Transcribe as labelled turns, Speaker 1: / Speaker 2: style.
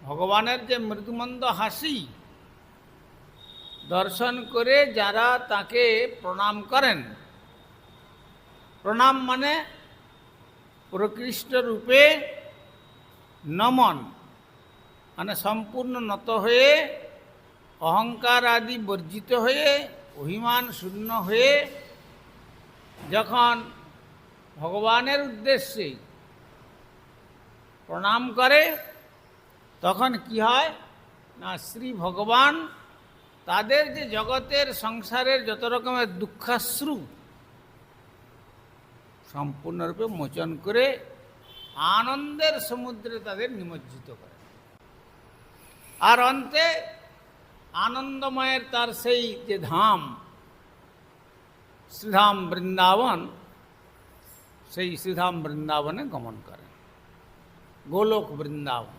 Speaker 1: ভগবানের যে মৃদুমন্দ হাসি দর্শন করে যারা তাকে প্রণাম করেন, প্রণাম মানে প্রকৃষ্ট রূপে নমন, মানে সম্পূর্ণ নত হয়ে অহংকার আদি বর্জিত হয়ে অভিমান শূন্য হয়ে যখন ভগবানের উদ্দেশ্যে প্রণাম করে তখন কি হয় না, শ্রী ভগবান তাদের যে জগতের সংসারের যত রকমের দুঃখাশ্রু সম্পূর্ণরূপে মোচন করে আনন্দের সমুদ্রে তাদের নিমজ্জিত করে। আর অন্তে আনন্দময়ের তার সেই যে ধাম শ্রীধাম বৃন্দাবন, সেই শ্রীধাম বৃন্দাবনে গমন করেন, গোলক বৃন্দাবন।